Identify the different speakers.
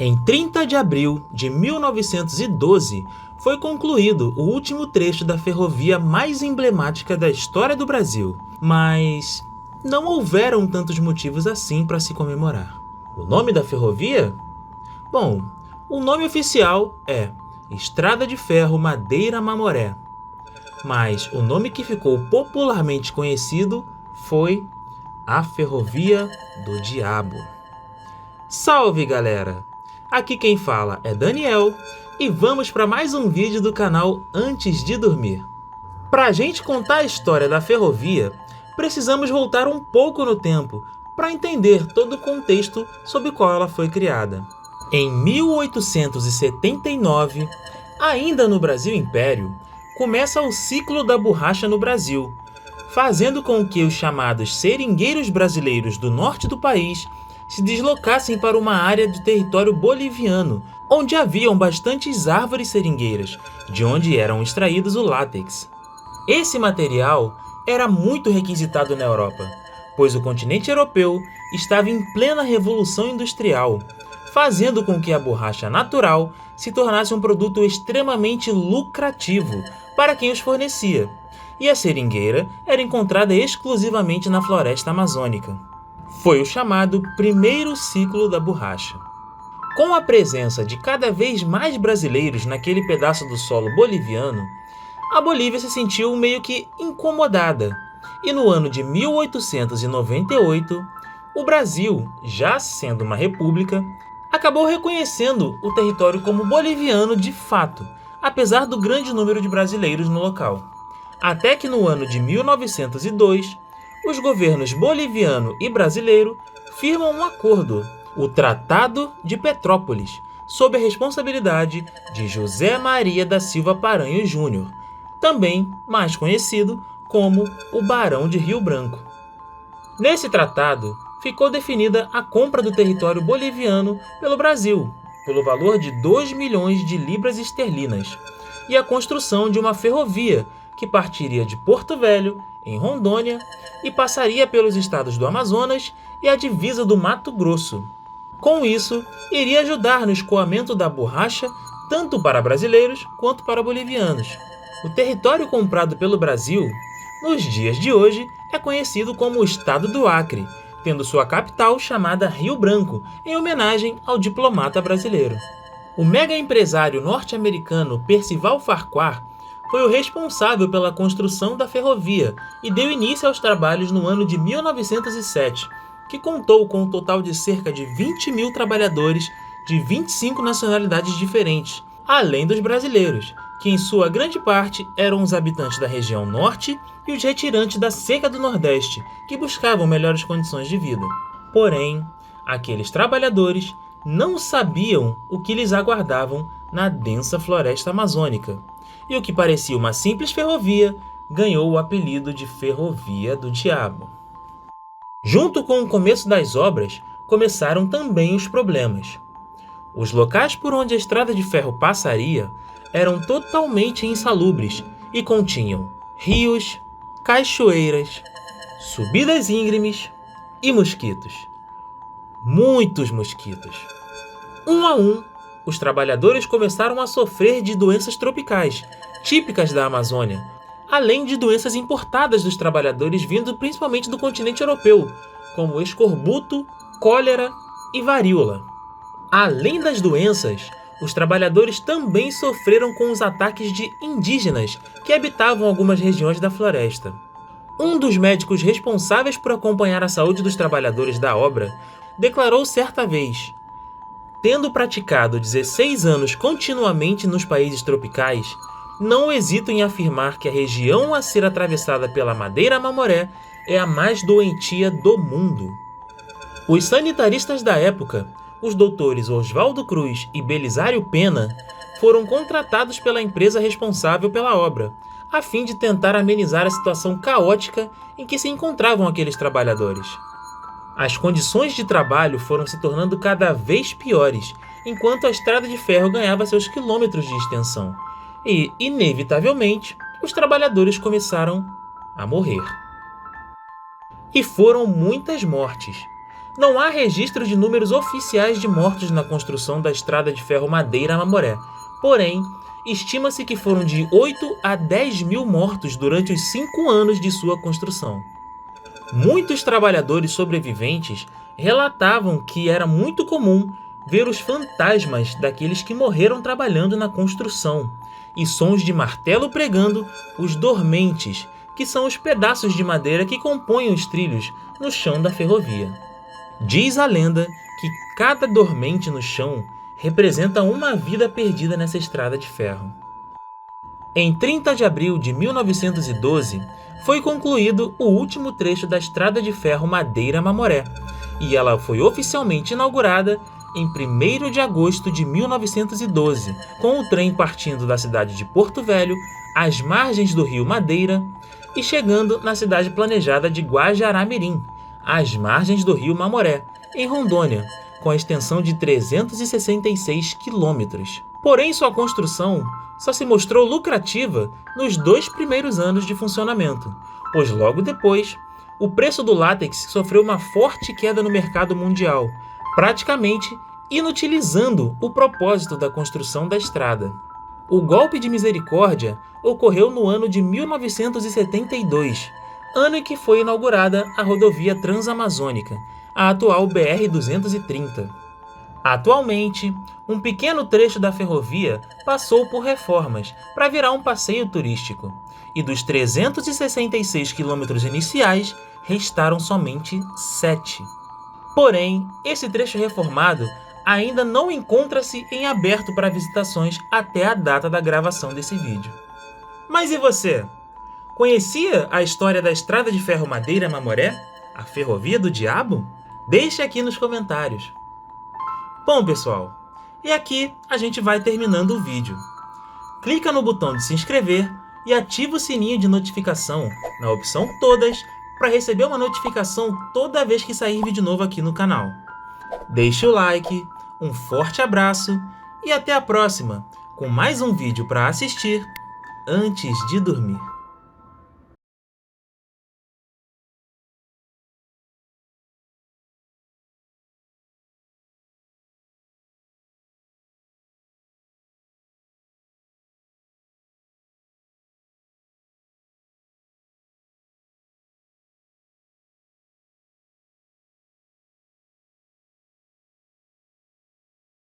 Speaker 1: Em 30 de abril de 1912, foi concluído o último trecho da ferrovia mais emblemática da história do Brasil, mas não houveram tantos motivos assim para se comemorar. O nome da ferrovia? Bom, o nome oficial é Estrada de Ferro Madeira Mamoré, mas o nome que ficou popularmente conhecido foi a Ferrovia do Diabo. Salve, galera! Aqui quem fala é Daniel e vamos para mais um vídeo do canal Antes de Dormir. Para a gente contar a história da ferrovia, precisamos voltar um pouco no tempo para entender todo o contexto sob o qual ela foi criada. Em 1879, ainda no Brasil Império, começa o ciclo da borracha no Brasil, fazendo com que os chamados seringueiros brasileiros do norte do país se deslocassem para uma área de território boliviano, onde haviam bastantes árvores seringueiras, de onde eram extraídos o látex. Esse material era muito requisitado na Europa, pois o continente europeu estava em plena revolução industrial, fazendo com que a borracha natural se tornasse um produto extremamente lucrativo para quem os fornecia, e a seringueira era encontrada exclusivamente na floresta amazônica. Foi o chamado primeiro ciclo da borracha. Com a presença de cada vez mais brasileiros naquele pedaço do solo boliviano, a Bolívia se sentiu meio que incomodada, e no ano de 1898, o Brasil, já sendo uma república, acabou reconhecendo o território como boliviano de fato, apesar do grande número de brasileiros no local. Até que no ano de 1902, os governos boliviano e brasileiro firmam um acordo, o Tratado de Petrópolis, sob a responsabilidade de José Maria da Silva Paranhos Júnior, também mais conhecido como o Barão de Rio Branco. Nesse tratado, ficou definida a compra do território boliviano pelo Brasil, pelo valor de 2 milhões de libras esterlinas, e a construção de uma ferrovia que partiria de Porto Velho, em Rondônia, e passaria pelos estados do Amazonas e a divisa do Mato Grosso. Com isso, iria ajudar no escoamento da borracha tanto para brasileiros quanto para bolivianos. O território comprado pelo Brasil, nos dias de hoje, é conhecido como o Estado do Acre, tendo sua capital chamada Rio Branco, em homenagem ao diplomata brasileiro. O mega empresário norte-americano Percival Farquhar foi o responsável pela construção da ferrovia e deu início aos trabalhos no ano de 1907, que contou com um total de cerca de 20 mil trabalhadores de 25 nacionalidades diferentes, além dos brasileiros, que em sua grande parte eram os habitantes da região norte e os retirantes da seca do Nordeste, que buscavam melhores condições de vida. Porém, aqueles trabalhadores não sabiam o que lhes aguardavam na densa floresta amazônica, e o que parecia uma simples ferrovia ganhou o apelido de Ferrovia do Diabo. Junto com o começo das obras, começaram também os problemas. Os locais por onde a estrada de ferro passaria eram totalmente insalubres e continham rios, cachoeiras, subidas íngremes e mosquitos. Muitos mosquitos. Um a um, os trabalhadores começaram a sofrer de doenças tropicais, típicas da Amazônia, além de doenças importadas dos trabalhadores vindo principalmente do continente europeu, como escorbuto, cólera e varíola. Além das doenças, os trabalhadores também sofreram com os ataques de indígenas que habitavam algumas regiões da floresta. Um dos médicos responsáveis por acompanhar a saúde dos trabalhadores da obra declarou certa vez: tendo praticado 16 anos continuamente nos países tropicais, não hesito em afirmar que a região a ser atravessada pela Madeira Mamoré é a mais doentia do mundo. Os sanitaristas da época, os doutores Oswaldo Cruz e Belisário Pena, foram contratados pela empresa responsável pela obra, a fim de tentar amenizar a situação caótica em que se encontravam aqueles trabalhadores. As condições de trabalho foram se tornando cada vez piores, enquanto a estrada de ferro ganhava seus quilômetros de extensão. E, inevitavelmente, os trabalhadores começaram a morrer. E foram muitas mortes. Não há registro de números oficiais de mortos na construção da estrada de ferro Madeira-Mamoré, porém, estima-se que foram de 8 a 10 mil mortos durante os 5 anos de sua construção. Muitos trabalhadores sobreviventes relatavam que era muito comum ver os fantasmas daqueles que morreram trabalhando na construção, e sons de martelo pregando os dormentes, que são os pedaços de madeira que compõem os trilhos no chão da ferrovia. Diz a lenda que cada dormente no chão representa uma vida perdida nessa estrada de ferro. Em 30 de abril de 1912, foi concluído o último trecho da estrada de ferro Madeira-Mamoré, e ela foi oficialmente inaugurada em 1º de agosto de 1912, com o trem partindo da cidade de Porto Velho, às margens do rio Madeira, e chegando na cidade planejada de Guajará-Mirim, às margens do rio Mamoré, em Rondônia, com a extensão de 366 quilômetros. Porém, sua construção só se mostrou lucrativa nos 2 primeiros anos de funcionamento, pois logo depois, o preço do látex sofreu uma forte queda no mercado mundial, praticamente inutilizando o propósito da construção da estrada. O golpe de misericórdia ocorreu no ano de 1972, ano em que foi inaugurada a rodovia Transamazônica, a atual BR-230. Atualmente, um pequeno trecho da ferrovia passou por reformas para virar um passeio turístico, e dos 366 quilômetros iniciais, restaram somente 7. Porém, esse trecho reformado ainda não encontra-se em aberto para visitações até a data da gravação desse vídeo. Mas e você? Conhecia a história da Estrada de Ferro Madeira-Mamoré, a Ferrovia do Diabo? Deixe aqui nos comentários. Bom, pessoal, e aqui a gente vai terminando o vídeo. Clica no botão de se inscrever e ativa o sininho de notificação na opção Todas para receber uma notificação toda vez que sair vídeo novo aqui no canal. Deixe o like, um forte abraço e até a próxima com mais um vídeo para assistir antes de dormir.